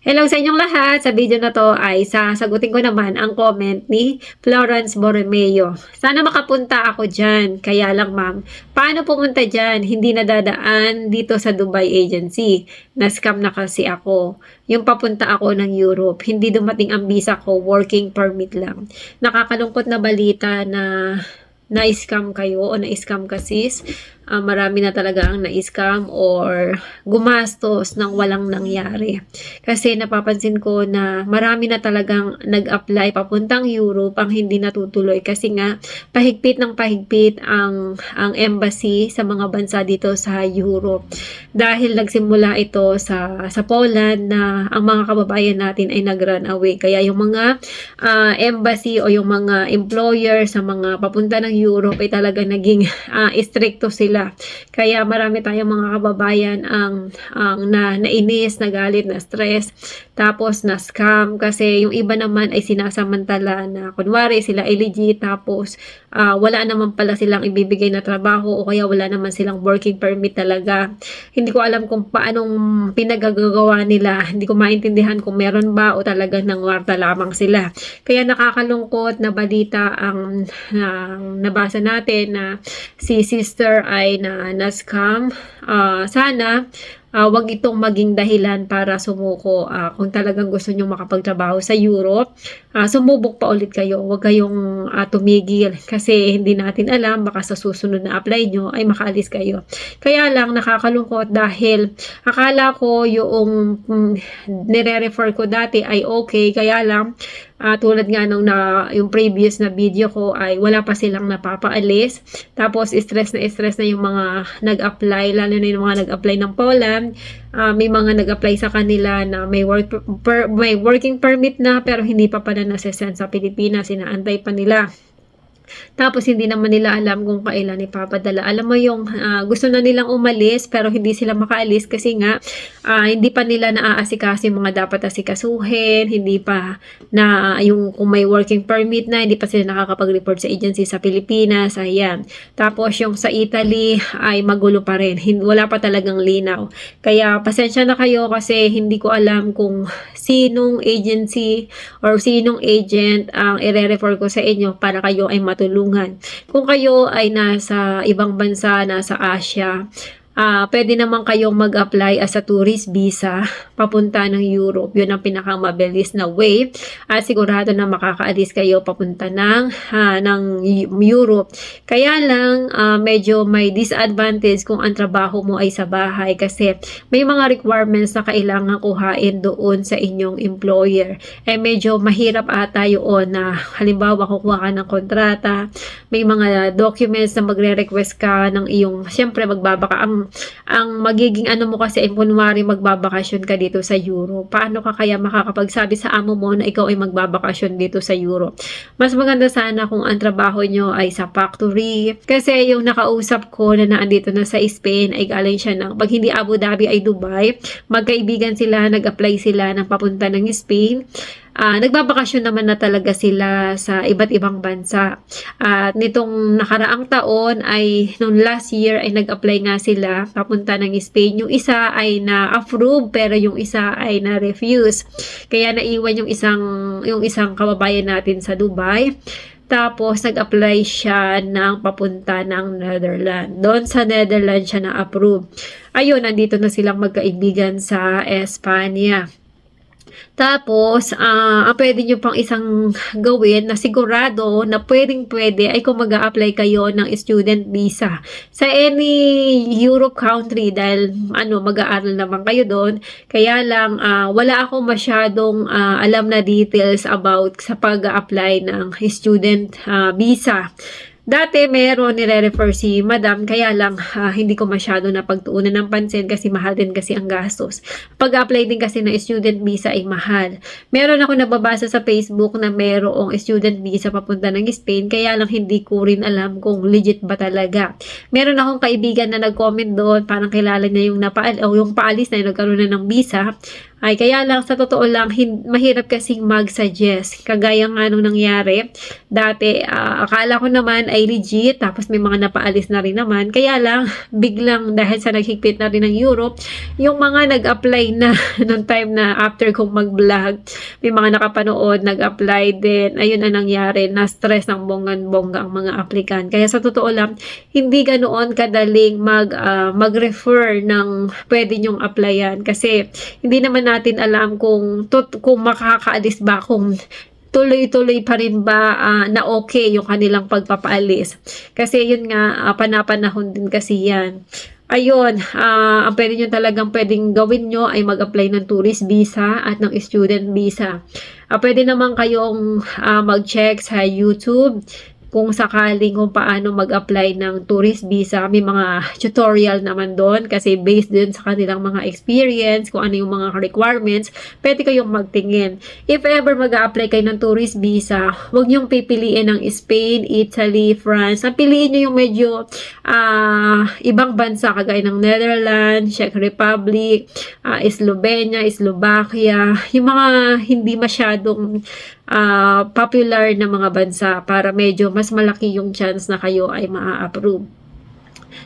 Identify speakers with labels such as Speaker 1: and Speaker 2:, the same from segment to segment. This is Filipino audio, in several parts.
Speaker 1: Hello sa inyong lahat. Sa video na to ay sasagutin ko naman ang comment ni Florence Borromeo. Sana makapunta ako dyan. Kaya lang ma'am, paano pumunta dyan? Hindi nadadaan dito sa Dubai Agency. Na-scam na kasi ako. Yung papunta ako ng Europe, hindi dumating ang visa ko, working permit lang. Nakakalungkot na balita na na-scam kayo o na-scam ka sis. Marami na talaga ang na-scam or gumastos ng walang nangyari. Kasi napapansin ko na marami na talagang nag-apply papuntang Europe ang hindi natutuloy kasi nga pahigpit ng pahigpit ang embassy sa mga bansa dito sa Europe. Dahil nagsimula ito sa Poland na ang mga kababayan natin ay nag-run away. Kaya yung mga embassy o yung mga employer sa mga papunta ng Europe ay talaga naging stricto sila. Kaya marami tayong mga kababayan ang nainis, nagalit, na stress, tapos na scam kasi yung iba naman ay sinasamantala na kunwari sila ay legit tapos wala naman pala silang ibibigay na trabaho o kaya wala naman silang working permit talaga. Hindi ko alam kung paanong pinagagawa nila. Hindi ko maintindihan kung meron ba o talagang nangwarta lamang sila. Kaya nakakalungkot na balita ang nabasa natin na si sister ay na-scam. Sana wag itong maging dahilan para sumuko. Kung talagang gusto nyo makapagtrabaho sa Europe, sumubok pa ulit kayo. Huwag kayong tumigil kasi hindi natin alam, baka sa susunod na apply nyo ay makaalis kayo. Kaya lang nakakalungkot dahil akala ko yung nire-refer ko dati ay okay, kaya lang tulad nga nung yung previous na video ko ay wala pa silang napapaalis. Tapos stress na yung mga nag-apply, lalo na yung mga nag-apply ng Poland. May mga nag-apply sa kanila na may working permit na pero hindi pa pala nasesend sa Pilipinas, inaantay pa nila. Tapos hindi naman nila alam kung kailan ipapadala. Alam mo yung gusto na nilang umalis pero hindi sila makaalis kasi nga hindi pa nila naaasikaso yung mga dapat asikasuhin, hindi pa na yung kung may working permit na, hindi pa sila nakakapag-report sa agency sa Pilipinas. Ayan. Tapos yung sa Italy ay magulo pa rin. Wala pa talagang linaw. Kaya pasensya na kayo kasi hindi ko alam kung sinong agency or sinong agent ang i-refer ko sa inyo para kayo ay matulungan. Kung kayo ay nasa ibang bansa, nasa Asia, pwede naman kayong mag-apply as a tourist visa papunta ng Europe. Yun ang pinakamabilis na way. At sigurado na makakaalis kayo papunta ng Europe. Kaya lang, medyo may disadvantage kung ang trabaho mo ay sa bahay kasi may mga requirements na kailangan kuhain doon sa inyong employer. Medyo mahirap ata yun na halimbawa kukuha ka ng kontrata, may mga documents na magre-request ka ng iyong, siyempre magbabaka ang magiging ano mo kasi kunwari magbabakasyon ka dito sa Europe. Paano ka kaya makakapagsabi sa amo mo na ikaw ay magbabakasyon dito sa Europe? Mas maganda sana kung ang trabaho nyo ay sa factory. Kasi yung nakausap ko na naandito na sa Spain ay galing siya ng, pag hindi Abu Dhabi ay Dubai. Magkaibigan sila, nag-apply sila ng papunta ng Spain. Nagbabakasyon naman na talaga sila sa iba't ibang bansa. At nitong nakaraang taon ay nung last year ay nag-apply nga sila papunta ng Spain. Yung isa ay na-approve pero yung isa ay na-refuse. Kaya naiwan yung isang kababayan natin sa Dubai. Tapos, nag-apply siya ng papunta ng Netherlands. Doon sa Netherlands siya na-approve. Ayun, nandito na silang magkaibigan sa Espanya. Tapos, pwede nyo pang isang gawin na sigurado na pwede ay kung mag-a-apply kayo ng student visa sa any Europe country dahil mag-aaral naman kayo doon. Kaya lang, wala akong masyadong alam na details about sa pag-a-apply ng student visa. Dati meron nire-refer si madam, kaya lang hindi ko masyado napagtuunan ng pansin kasi mahal din kasi ang gastos. Pag-apply din kasi ng student visa ay mahal. Meron ako nababasa sa Facebook na merong student visa papunta ng Spain, kaya lang hindi ko rin alam kung legit ba talaga. Meron akong kaibigan na nag-comment doon, parang kilala niya yung paalis na yung nagkaroon na ng visa. Ay, kaya lang sa totoo lang, mahirap kasing mag-suggest. Kagaya nga nung nangyari, dati akala ko naman ay legit, tapos may mga napaalis na rin naman. Kaya lang, biglang dahil sa naghigpit na rin ng Europe, yung mga nag-apply na noong time na after kong mag-vlog, may mga nakapanood, nag-apply din. Ayun ang nangyari, na-stress ng bonggang-bongga ang mga applicant. Kaya sa totoo lang, hindi ganoon kadaling mag-refer ng pwede nyong applyan. Kasi hindi naman natin alam kung makakaalis ba, kung tuloy-tuloy pa rin ba na okay yung kanilang pagpapaalis. Kasi yun nga, panapanahon din kasi yan. Ayun, ang pwede nyo talagang pwedeng gawin nyo ay mag-apply ng tourist visa at ng student visa. Pwede naman kayong mag-check sa YouTube kung sakaling kung paano mag-apply ng tourist visa. May mga tutorial naman doon kasi based din sa kanilang mga experience, kung ano yung mga requirements, pwede kayong magtingin. If ever mag-apply kayo ng tourist visa, huwag niyong pipiliin ng Spain, Italy, France. Piliin niyo yung medyo ibang bansa kagaya ng Netherlands, Czech Republic, Slovenia, Slovakia, yung mga hindi masyadong popular na mga bansa para medyo mas malaki yung chance na kayo ay maa-approve.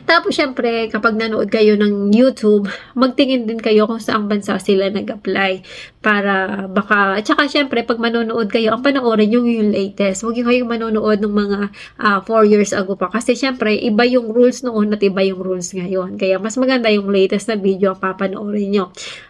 Speaker 1: Tapos, syempre, kapag nanood kayo ng YouTube, magtingin din kayo kung saang bansa sila nag-apply. Para baka, at saka syempre, pag manonood kayo, ang panoorin yung latest. Huwag yung kayong manonood ng mga 4 years ago pa. Kasi syempre, iba yung rules noon at iba yung rules ngayon. Kaya mas maganda yung latest na video ang papanoorin nyo.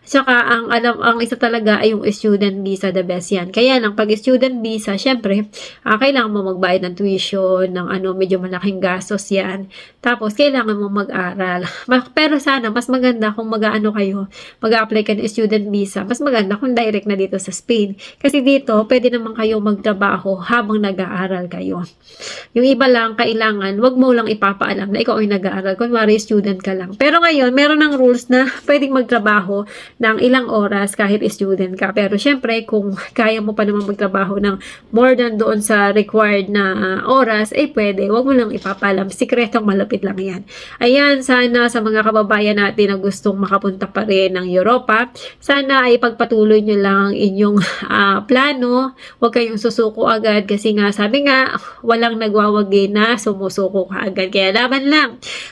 Speaker 1: At saka, ang isa talaga ay yung student visa, the best yan. Kaya lang, pag student visa, syempre, kailangan mo magbayad ng tuition, ng medyo malaking gastos yan. Tapos, kailangan mo mag-aral. Pero sana, mas maganda kung mag-apply ka ng student visa. Mas maganda kung direct na dito sa Spain. Kasi dito, pwede naman kayo magtrabaho habang nag-aaral kayo. Yung iba lang, kailangan, wag mo lang ipapaalam na ikaw ay nag-aaral. Kunwari, student ka lang. Pero ngayon, meron ng rules na pwedeng magtrabaho ng ilang oras kahit student ka. Pero syempre, kung kaya mo pa naman magtrabaho ng more than doon sa required na oras, pwede. Wag mo lang ipapaalam. Sikretong malapit lang yan. Ayan, sana sa mga kababayan natin na gustong makapunta pa rin ng Europa, sana ay pagpatuloy nyo lang inyong plano. Huwag kayong susuko agad kasi nga, sabi nga, walang nagwawagi na sumusuko ka agad. Kaya laban lang.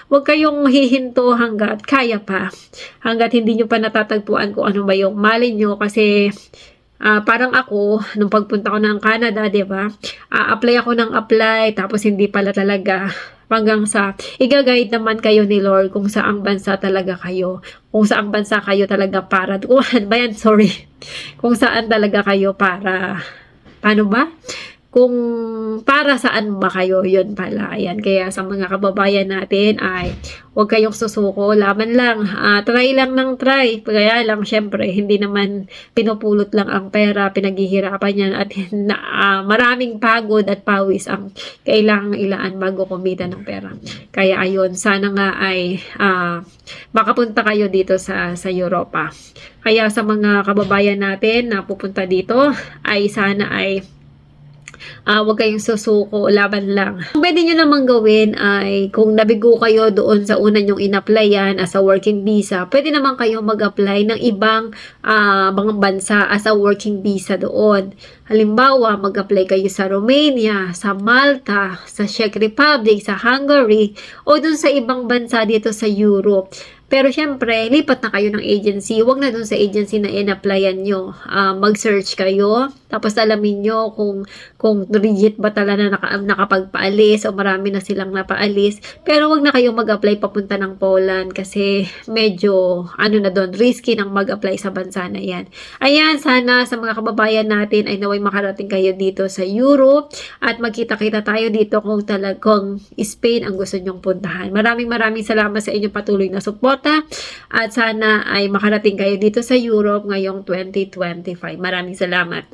Speaker 1: Huwag kayong hihinto hanggat kaya pa. Hanggat hindi nyo pa natatagpuan kung ano ba yung mali nyo kasi parang ako, nung pagpunta ko ng Canada, diba? Apply ako ng apply, tapos hindi pala talaga. Hanggang sa, i-guide naman kayo ni Lord kung saang bansa talaga kayo. Kung saang bansa kayo talaga para, kung saan talaga kayo para, paano ba? Kung para saan ba kayo, yun pala. Ayan, kaya sa mga kababayan natin ay huwag kayong susuko, laban lang. Try lang ng try. Kaya lang, syempre, hindi naman pinupulot lang ang pera, pinaghihirapan yan at maraming pagod at pawis ang kailangang ilaan bago kumita ng pera. Kaya ayun, sana nga ay makapunta kayo dito sa Europa. Kaya sa mga kababayan natin na pupunta dito, ay sana ay huwag kayong susuko, laban lang. Ang pwede nyo naman gawin ay kung nabigo kayo doon sa una nyong in-applyan as a working visa, pwede naman kayo mag-apply ng ibang bansa as a working visa doon. Halimbawa, mag-apply kayo sa Romania, sa Malta, sa Czech Republic, sa Hungary, o doon sa ibang bansa dito sa Europe. Pero syempre, lipat na kayo ng agency. Huwag na dun sa agency na in-applyan nyo. Mag-search kayo. Tapos alamin nyo kung legit ba talaga na nakapagpaalis o marami na silang napaalis. Pero huwag na kayo mag-apply papunta ng Poland kasi medyo na doon, risky nang mag-apply sa bansa na yan. Ayan, sana sa mga kababayan natin ay naway makarating kayo dito sa Europe at magkita-kita tayo dito kung talagang Spain ang gusto nyong puntahan. Maraming salamat sa inyong patuloy na support. At sana ay makarating kayo dito sa Europe ngayong 2025. Maraming salamat.